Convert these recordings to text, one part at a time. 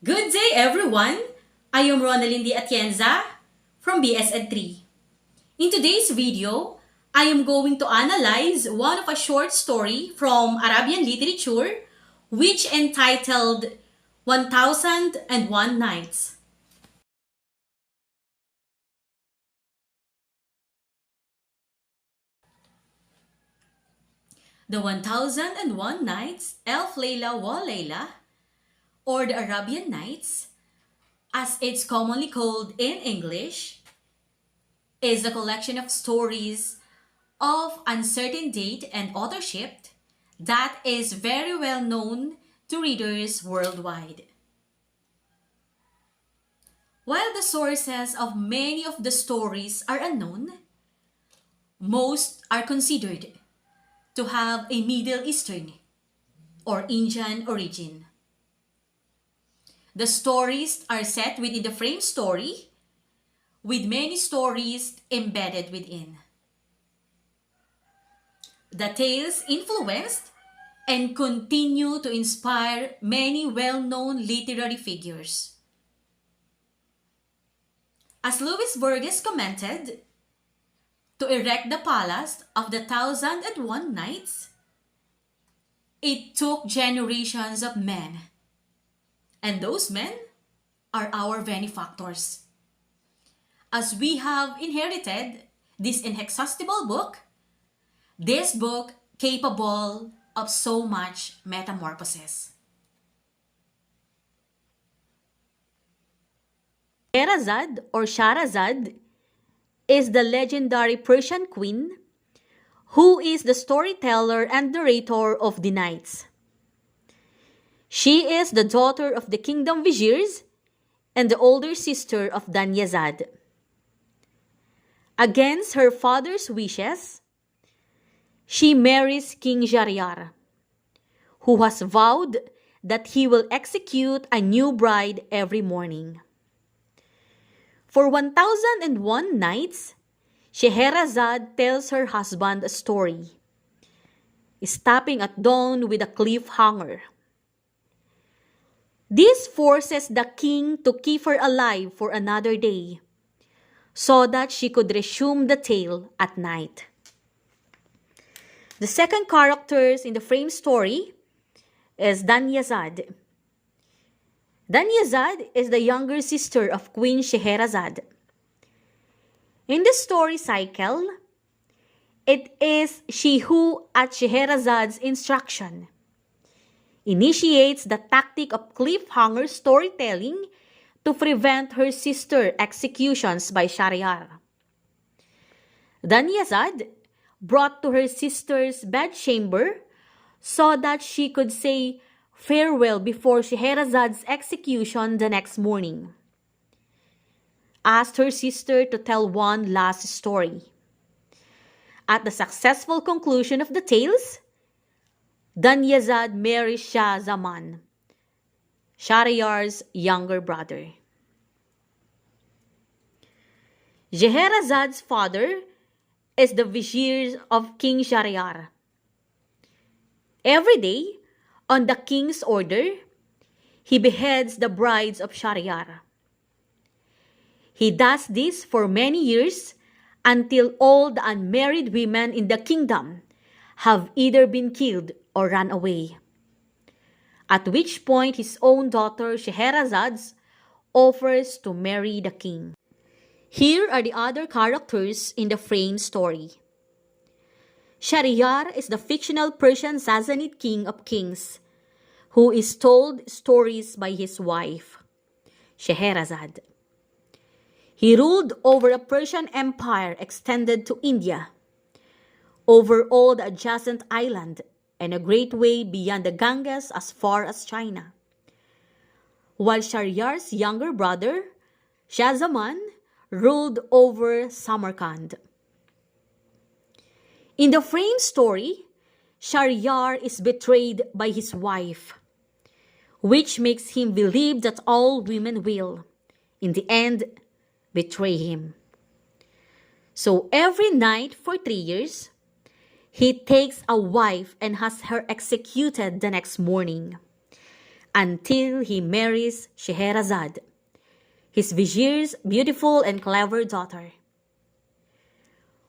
Good day, everyone! I am Ronalyn the Atienza from BS Ed 3. In today's video, I am going to analyze one of a short story from Arabian literature which entitled 1001 Nights. The 1001 Nights, Elf Layla wa Layla, or the Arabian Nights, as it's commonly called in English, is a collection of stories of uncertain date and authorship that is very well known to readers worldwide. While the sources of many of the stories are unknown, most are considered to have a Middle Eastern or Indian origin. The stories are set within the frame story with many stories embedded within. The tales influenced and continue to inspire many well-known literary figures. As Louis Burgess commented, to erect the palace of the 1001 Nights, it took generations of men. And those men are our benefactors. As we have inherited this inexhaustible book, this book capable of so much metamorphosis. Sherazad or Shahrazad is the legendary Persian queen who is the storyteller and narrator of the Nights. She is the daughter of the kingdom viziers and the older sister of Danyazad. Against her father's wishes, she marries King Shahryar, who has vowed that he will execute a new bride every morning. For 1001 nights, Scheherazade tells her husband a story, stopping at dawn with a cliffhanger. This forces the king to keep her alive for another day, so that she could resume the tale at night. The second characters in the frame story is Danyazad. Danyazad is the younger sister of Queen Scheherazade. In the story cycle, it is she who, at Scheherazade's instruction, initiates the tactic of cliffhanger storytelling to prevent her sister executions by Shahryar. Danyazad brought to her sister's bedchamber so that she could say farewell before Scheherazade's execution the next morning. Asked her sister to tell one last story. At the successful conclusion of the tales, Danyazad marries Shah Zaman, Shahryar's younger brother. Scheherazade's father is the vizier of King Shahryar. Every day, on the king's order, he beheads the brides of Shahryar. He does this for many years until all the unmarried women in the kingdom have either been killed or run away. At which point his own daughter Scheherazade offers to marry the king. Here are the other characters in the frame story. Shahryar is the fictional Persian Sassanid king of kings, who is told stories by his wife, Scheherazade. He ruled over a Persian empire extended to India, over all the adjacent island, and a great way beyond the Ganges as far as China. While Shahryar's younger brother, Shah Zaman, ruled over Samarkand. In the frame story, Shahryar is betrayed by his wife, which makes him believe that all women will, in the end, betray him. So every night for 3 years, he takes a wife and has her executed the next morning, until he marries Scheherazade, his vizier's beautiful and clever daughter.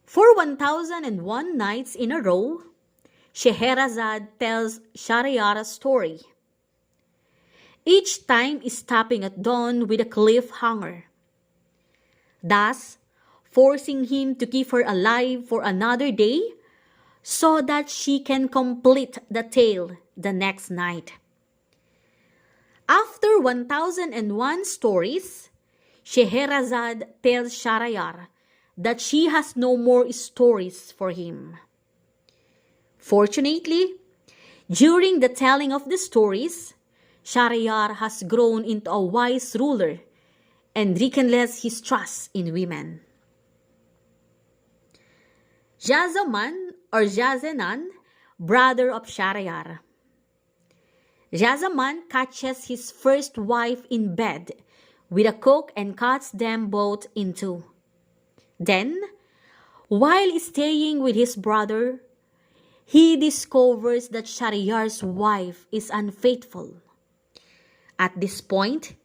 For 1001 nights in a row, Scheherazade tells Shahryar's story, each time stopping at dawn with a cliffhanger, thus forcing him to keep her alive for another day so that she can complete the tale the next night. After 1001 stories, Scheherazade tells Shahryar that she has no more stories for him. Fortunately, during the telling of the stories, Shahryar has grown into a wise ruler and rekindles his trust in women. Jazaman or Jazenan, brother of Shahryar. Jazaman catches his first wife in bed with a cook and cuts them both in two. Then, while staying with his brother, he discovers that Shahryar's wife is unfaithful. At this point,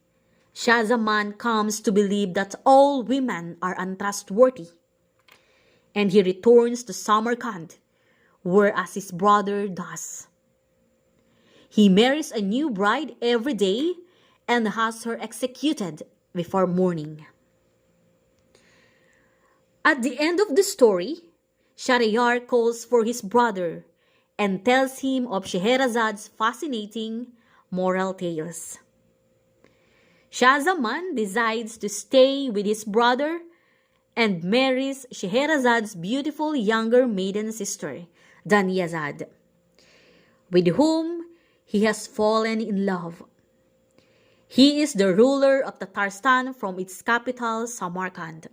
Shahzaman comes to believe that all women are untrustworthy, and he returns to Samarkand, whereas his brother does. He marries a new bride every day and has her executed before morning. At the end of the story, Shahryar calls for his brother and tells him of Scheherazade's fascinating moral tales. Shahzaman decides to stay with his brother and marries Scheherazade's beautiful younger maiden sister, Daniyazad, with whom he has fallen in love. He is the ruler of Tatarstan from its capital, Samarkand.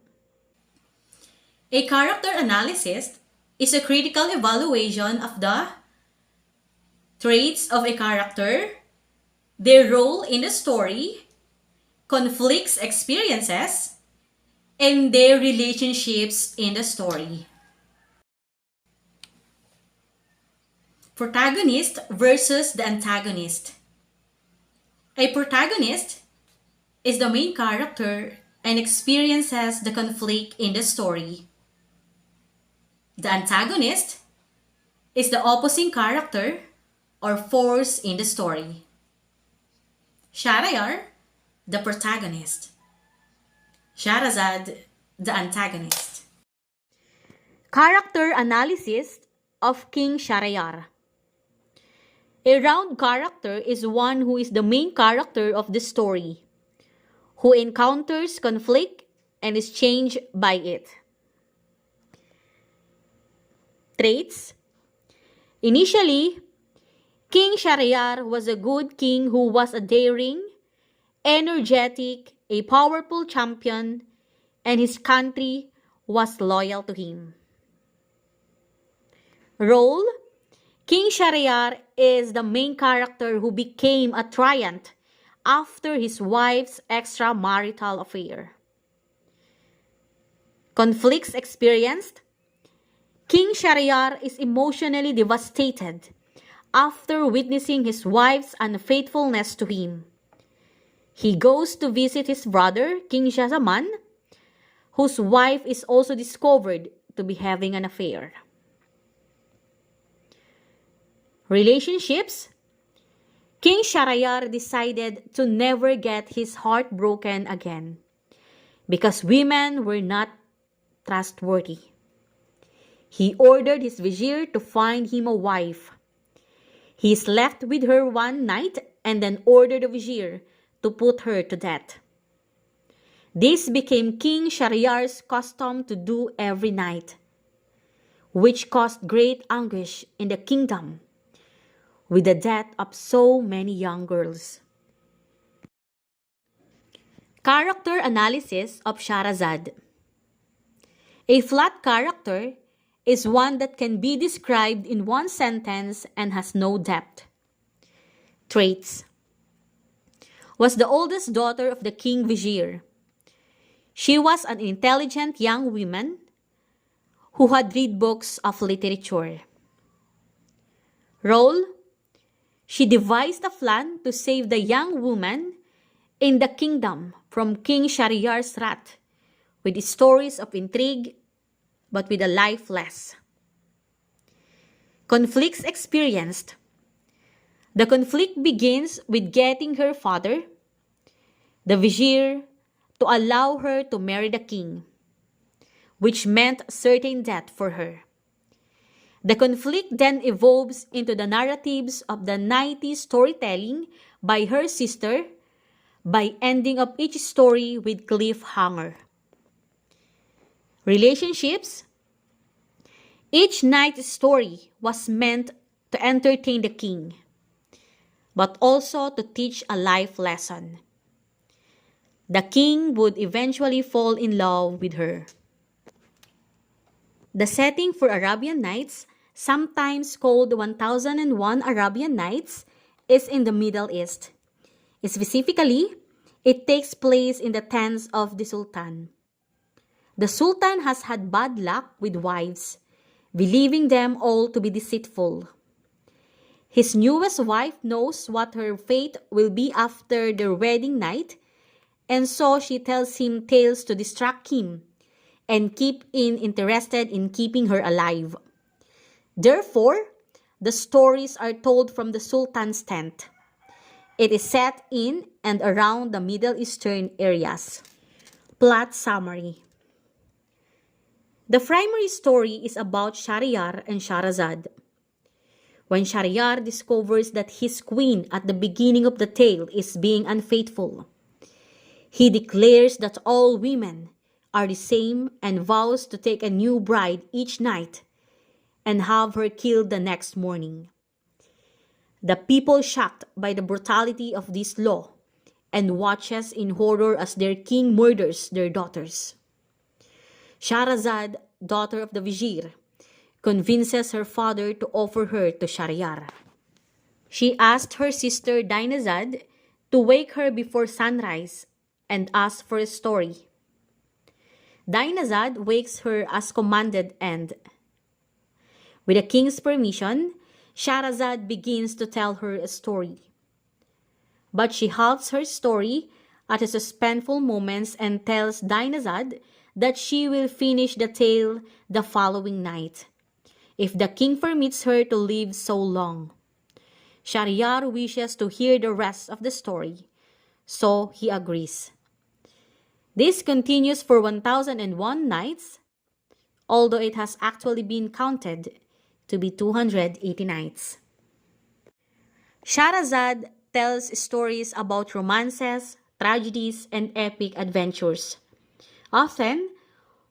A character analysis is a critical evaluation of the traits of a character, their role in the story, conflicts, experiences, and their relationships in the story. Protagonist versus the antagonist. A protagonist is the main character and experiences the conflict in the story. The antagonist is the opposing character or force in the story. Shahryar, the protagonist. Shahrazad, the antagonist. Character analysis of King Shahryar. A round character is one who is the main character of the story, who encounters conflict and is changed by it. Traits. Initially, King Shahryar was a good king who was a daring, energetic, a powerful champion, and his country was loyal to him. Role. King Shahryar is the main character who became a tyrant after his wife's extramarital affair. Conflicts experienced. King Shahryar is emotionally devastated after witnessing his wife's unfaithfulness to him. He goes to visit his brother, King Shahzaman, whose wife is also discovered to be having an affair. Relationships. King Shahryar decided to never get his heart broken again because women were not trustworthy. He ordered his vizier to find him a wife. He slept with her one night and then ordered the vizier to put her to death. This became King Shahryar's custom to do every night, which caused great anguish in the kingdom with the death of so many young girls. Character analysis of Shahrazad. A flat character is one that can be described in one sentence and has no depth. Traits. Was the oldest daughter of the king vizier. She was an intelligent young woman who had read books of literature. Role. She devised a plan to save the young woman in the kingdom from King Shahryar's wrath, with stories of intrigue, but with a life less. Conflicts experienced. The conflict begins with getting her father, the vizier, to allow her to marry the king, which meant certain death for her. The conflict then evolves into the narratives of the 90s storytelling by her sister, by ending up each story with cliffhanger. Relationships. Each night's story was meant to entertain the king, but also to teach a life lesson. The king would eventually fall in love with her. The setting for Arabian Nights, sometimes called 1001 Arabian Nights, is in the Middle East. Specifically, it takes place in the tents of the Sultan. The Sultan has had bad luck with wives, believing them all to be deceitful. His newest wife knows what her fate will be after their wedding night, and so she tells him tales to distract him and keep him interested in keeping her alive. Therefore, the stories are told from the Sultan's tent. It is set in and around the Middle Eastern areas. Plot summary. The primary story is about Shahryar and Shahrazad. When Shahryar discovers that his queen at the beginning of the tale is being unfaithful, he declares that all women are the same and vows to take a new bride each night and have her killed the next morning. The people shocked by the brutality of this law and watches in horror as their king murders their daughters. Shahrazad, daughter of the vizier, convinces her father to offer her to Shahryar. She asked her sister Dinazad to wake her before sunrise and ask for a story. Dinazad wakes her as commanded, and with the king's permission, Shahrazad begins to tell her a story. But she halts her story at the suspenseful moments and tells Dinazad that she will finish the tale the following night, if the king permits her to live so long. Shahryar wishes to hear the rest of the story, so he agrees. This continues for 1001 nights, although it has actually been counted to be 280 nights. Shahrazad tells stories about romances, tragedies, and epic adventures. Often,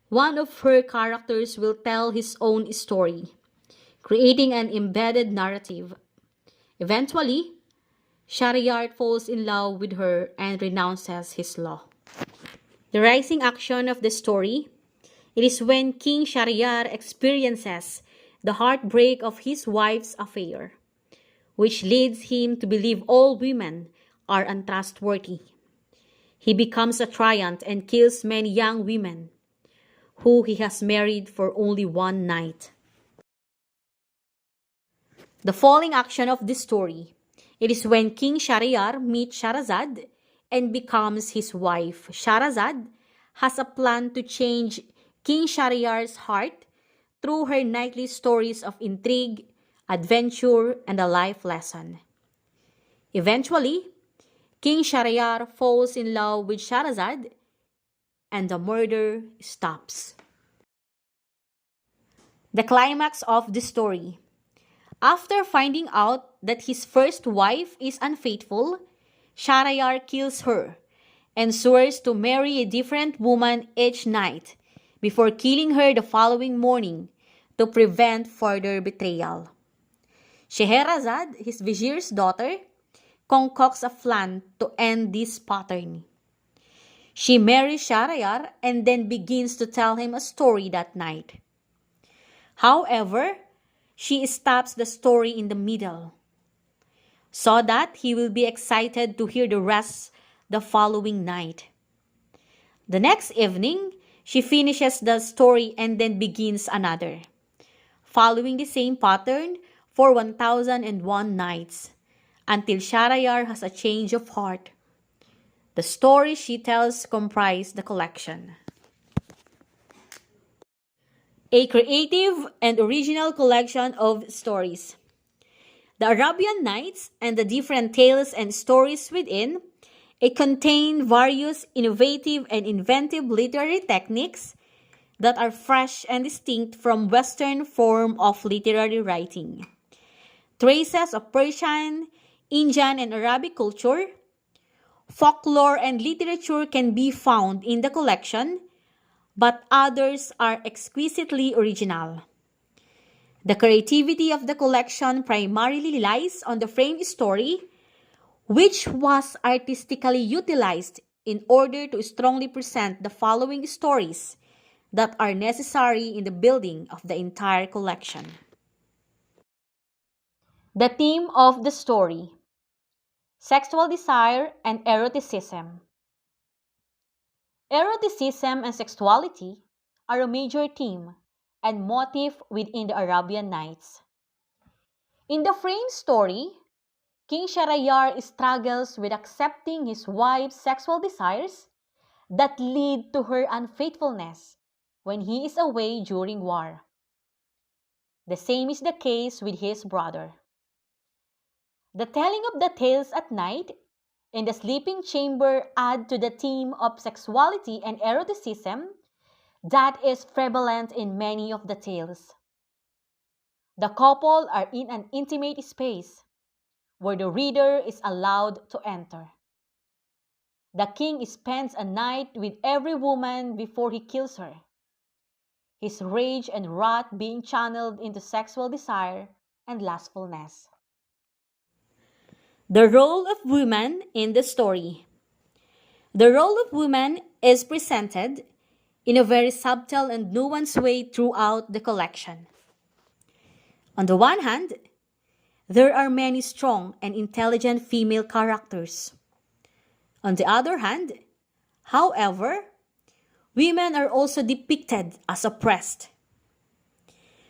one of her characters will tell his own story, creating an embedded narrative. Eventually, Shahryar falls in love with her and renounces his law. The rising action of the story. It is when King Shahryar experiences the heartbreak of his wife's affair, which leads him to believe all women are untrustworthy. He becomes a tyrant and kills many young women who he has married for only one night. The falling action of this story. It is when King Shahryar meets Shahrazad and becomes his wife. Shahrazad has a plan to change King Shahryar's heart through her nightly stories of intrigue, adventure, and a life lesson. Eventually, King Shahryar falls in love with Shahrazad and the murder stops. The climax of the story. After finding out that his first wife is unfaithful, Shahryar kills her and swears to marry a different woman each night before killing her the following morning to prevent further betrayal. Scheherazade, his vizier's daughter, concocts a plan to end this pattern. She marries Shahryar and then begins to tell him a story that night. However, she stops the story in the middle, so that he will be excited to hear the rest the following night. The next evening, she finishes the story and then begins another, following the same pattern for 1001 nights, until Shahrayar has a change of heart. The stories she tells comprise the collection. A creative and original collection of stories. The Arabian Nights and the different tales and stories within it contain various innovative and inventive literary techniques that are fresh and distinct from Western form of literary writing. Traces of Persian, Indian, and Arabic culture, folklore, and literature can be found in the collection, but others are exquisitely original. The creativity of the collection primarily lies on the frame story, which was artistically utilized in order to strongly present the following stories that are necessary in the building of the entire collection. The theme of the story: sexual desire and eroticism. Eroticism and sexuality are a major theme and motif within the Arabian Nights. In the frame story, King Shahrayar struggles with accepting his wife's sexual desires that lead to her unfaithfulness when he is away during war. The same is the case with his brother. The telling of the tales at night in the sleeping chamber add to the theme of sexuality and eroticism that is prevalent in many of the tales. The couple are in an intimate space where the reader is allowed to enter. The king spends a night with every woman before he kills her, his rage and wrath being channeled into sexual desire and lustfulness. The role of women in the story. The role of women is presented in a very subtle and nuanced way throughout the collection. On the one hand, there are many strong and intelligent female characters. On the other hand, however, women are also depicted as oppressed,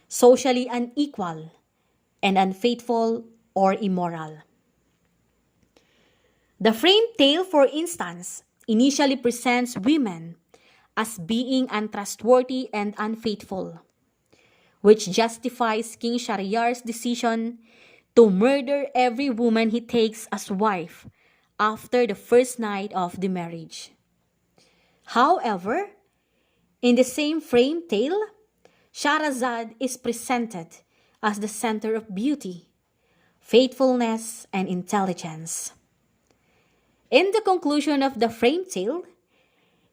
socially unequal, and unfaithful or immoral. The frame tale, for instance, initially presents women as being untrustworthy and unfaithful, which justifies King Shahriyar's decision to murder every woman he takes as wife after the first night of the marriage. However, in the same frame tale, Shahrazad is presented as the center of beauty, faithfulness, and intelligence. In the conclusion of the frame tale,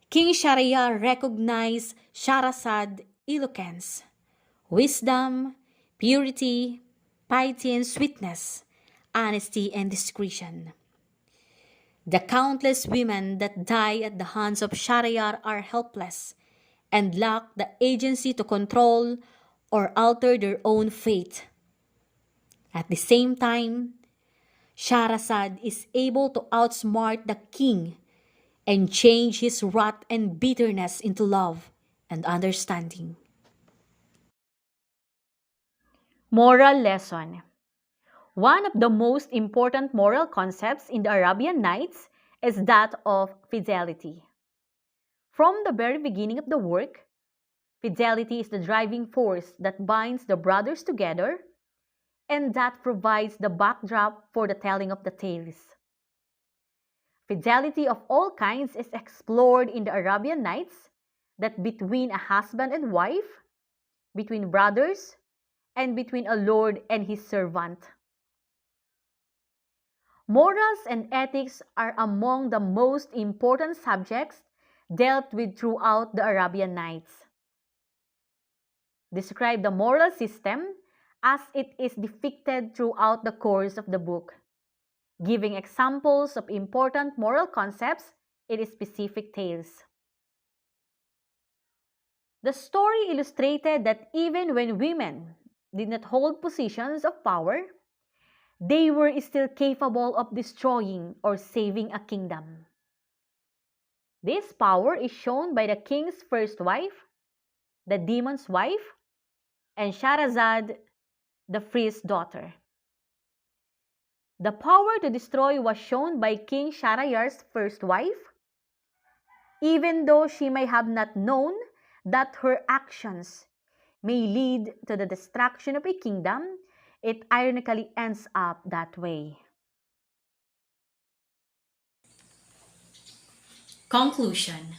King Shahryar recognized Shahrazad's eloquence, wisdom, purity, piety and sweetness, honesty and discretion. The countless women that die at the hands of Shahryar are helpless and lack the agency to control or alter their own fate. At the same time, Shahrazad is able to outsmart the king and change his wrath and bitterness into love and understanding. Moral lesson. One of the most important moral concepts in the Arabian Nights is that of fidelity. From the very beginning of the work, fidelity is the driving force that binds the brothers together and that provides the backdrop for the telling of the tales. Fidelity of all kinds is explored in the Arabian Nights, that between a husband and wife, between brothers, and between a lord and his servant. Morals and ethics are among the most important subjects dealt with throughout the Arabian Nights. Describe the moral system as it is depicted throughout the course of the book, giving examples of important moral concepts in specific tales. The story illustrated that even when women did not hold positions of power, they were still capable of destroying or saving a kingdom. This power is shown by the king's first wife, the demon's wife, and Shahrazad, the priest's daughter. The power to destroy was shown by King Shahryar's first wife, even though she may have not known that her actions may lead to the destruction of a kingdom, it ironically ends up that way. Conclusion.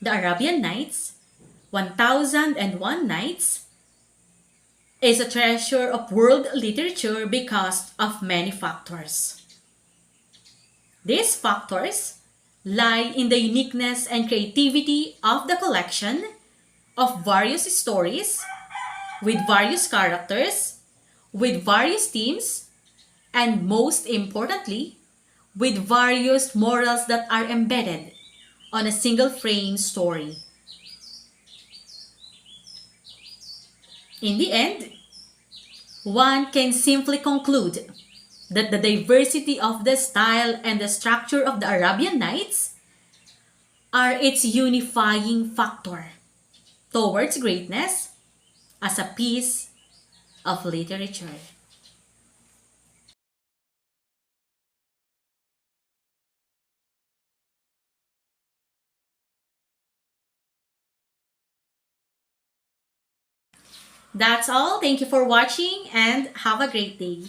The Arabian Nights, 1001 Nights, is a treasure of world literature because of many factors. These factors lie in the uniqueness and creativity of the collection of various stories with various characters, with various themes, and most importantly, with various morals that are embedded on a single frame story. In the end, one can simply conclude that the diversity of the style and the structure of the Arabian Nights are its unifying factor towards greatness as a piece of literature. That's all. Thank you for watching and have a great day.